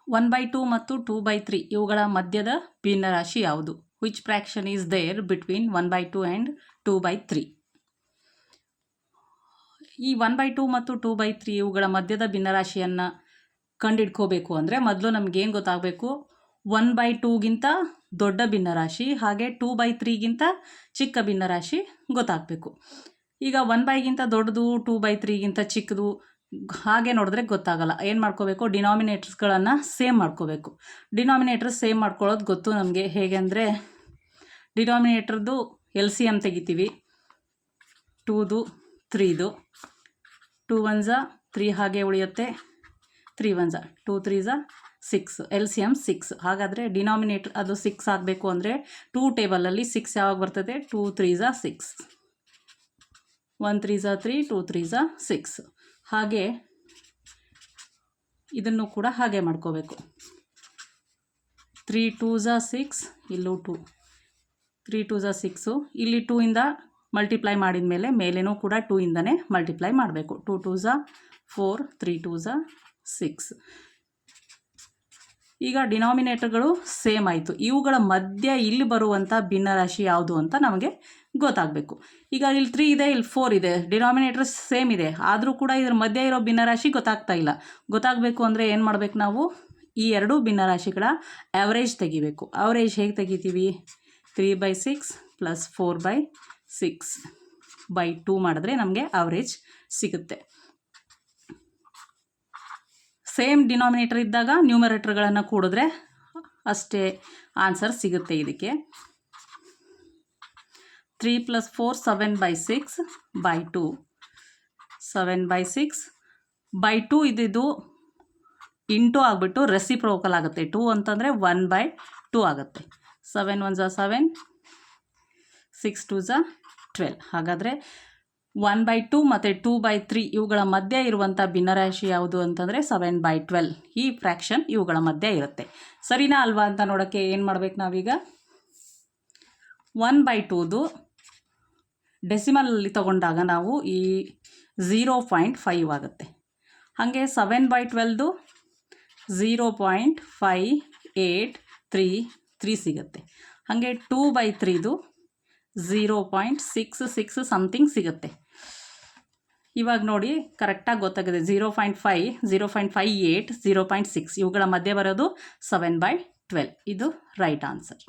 1/2 ಮತ್ತು 2/3 ಇವುಗಳ ಮಧ್ಯದ ಭಿನ್ನರಾಶಿ ಯಾವುದು? Which fraction is there between 1/2 and 2/3? ಈ 1/2 ಮತ್ತು 2/3 ಇವುಗಳ ಮಧ್ಯದ ಭಿನ್ನರಾಶಿಯನ್ನು ಕಂಡುಹಿಡ್ಕೋಬೇಕು ಅಂದರೆ ಮೊದಲು ನಮಗೇನು ಗೊತ್ತಾಗಬೇಕು? 1/2ಗಿಂತ ದೊಡ್ಡ ಭಿನ್ನರಾಶಿ ಹಾಗೆ 2/3ಗಿಂತ ಚಿಕ್ಕ ಭಿನ್ನರಾಶಿ ಗೊತ್ತಾಗಬೇಕು. ಈಗ 1/ಗಿಂತ ದೊಡ್ಡದು 2/3ಗಿಂತ ಚಿಕ್ಕದು ಹಾಗೆ ನೋಡಿದ್ರೆ ಗೊತ್ತಾಗಲ್ಲ. ಏನು ಮಾಡ್ಕೋಬೇಕು? ಡಿನಾಮಿನೇಟರ್ಸ್ಗಳನ್ನು ಸೇಮ್ ಮಾಡ್ಕೋಬೇಕು. ಡಿನಾಮಿನೇಟರ್ ಸೇಮ್ ಮಾಡ್ಕೊಳ್ಳೋದು ಗೊತ್ತು ನಮಗೆ. ಹೇಗೆ ಅಂದರೆ ಡಿನಾಮಿನೇಟರ್ದು LCM ತೆಗಿತೀವಿ. 2ದು 3ದು 2 1s 3 ಹಾಗೆ ಉಳಿಯುತ್ತೆ. 3 1s 2 3s 6 LCM 6. ಹಾಗಾದರೆ ಡಿನಾಮಿನೇಟರ್ ಅದು 6 ಆಗಬೇಕು ಅಂದರೆ 2 ಟೇಬಲಲ್ಲಿ 6 ಯಾವಾಗ ಬರ್ತದೆ? 2 3s 6 1 3s 3 2 3s 6. ಹಾಗೆ ಇದನ್ನು ಕೂಡ ಹಾಗೆ ಮಾಡ್ಕೋಬೇಕು. 3 2s 6 ಇಲ್ಲೂ 2 3 2s 6. ಇಲ್ಲಿ 2 ಇಂದ ಮಲ್ಟಿಪ್ಲೈ ಮಾಡಿದ ಮೇಲೆ ಮೇಲೇನೂ ಕೂಡ 2 ಇಂದನೇ ಮಲ್ಟಿಪ್ಲೈ ಮಾಡಬೇಕು. 2 2s 4 3 2s 6. ಈಗ ಡಿನಾಮಿನೇಟರ್ಗಳು ಸೇಮ್ ಆಯಿತು. ಇವುಗಳ ಮಧ್ಯ ಇಲ್ಲಿ ಬರುವಂಥ ಭಿನ್ನರಾಶಿ ಯಾವುದು ಅಂತ ನಮಗೆ ಗೊತ್ತಾಗಬೇಕು. ಈಗ ಇಲ್ಲಿ 3 ಇದೆ, ಇಲ್ಲಿ 4 ಇದೆ, ಡಿನಾಮಿನೇಟರ್ ಸೇಮ್ ಇದೆ, ಆದರೂ ಕೂಡ ಇದರ ಮಧ್ಯೆ ಇರೋ ಭಿನ್ನರಾಶಿ ಗೊತ್ತಾಗ್ತಾ ಇಲ್ಲ. ಗೊತ್ತಾಗಬೇಕು ಅಂದರೆ ಏನು ಮಾಡಬೇಕು? ನಾವು ಈ ಎರಡೂ ಭಿನ್ನರಾಶಿಗಳ ಆ್ಯಾವ್ರೇಜ್ ತೆಗಿಬೇಕು. ಆವ್ರೇಜ್ ಹೇಗೆ ತೆಗಿತೀವಿ? 3/6 + 4/6/2 ಮಾಡಿದ್ರೆ ನಮಗೆ ಆವ್ರೇಜ್ ಸಿಗುತ್ತೆ. ಸೇಮ್ ಡಿನಾಮಿನೇಟರ್ ಇದ್ದಾಗ ನ್ಯೂಮರೇಟರ್ಗಳನ್ನು ಕೂಡಿದ್ರೆ ಅಷ್ಟೇ ಆನ್ಸರ್ ಸಿಗುತ್ತೆ ಇದಕ್ಕೆ. 3 + 4 7/6/2 7/6/2 ಇದ್ದಿದ್ದು ಇಂಟು ಆಗಿಬಿಟ್ಟು ರೆಸಿಪ್ರೋಕಲ್ ಆಗುತ್ತೆ. 2 ಅಂತಂದರೆ 1/2 ಆಗುತ್ತೆ. 7 1s 7 6 2s 12. ಹಾಗಾದರೆ 1/2 ಮತ್ತು 2/3 ಇವುಗಳ ಮಧ್ಯೆ ಇರುವಂಥ ಭಿನ್ನರಾಶಿ ಯಾವುದು ಅಂತಂದರೆ 7/12. ಈ ಫ್ರ್ಯಾಕ್ಷನ್ ಇವುಗಳ ಮಧ್ಯೆ ಇರುತ್ತೆ. ಸರಿನಾ ಅಲ್ವಾ ಅಂತ ನೋಡೋಕ್ಕೆ ಏನು ಮಾಡಬೇಕು ನಾವೀಗ? 1/2ದು ಡೆಸಿಮಲಲ್ಲಿ ತಗೊಂಡಾಗ ನಾವು ಈ 0.5 ಆಗುತ್ತೆ. ಹಾಗೆ 7/12ದು 0.583 ಸಿಗುತ್ತೆ. ಹಾಗೆ 2/3ದು 0.66 ಸಮಥಿಂಗ್ ಸಿಗುತ್ತೆ. ಇವಾಗ ನೋಡಿ ಕರೆಕ್ಟಾಗಿ ಗೊತ್ತಾಗಿದೆ. 0.5 0.58 0.6 ಇವುಗಳ ಮಧ್ಯೆ ಬರೋದು 7/12. ಇದು ರೈಟ್ ಆನ್ಸರ್.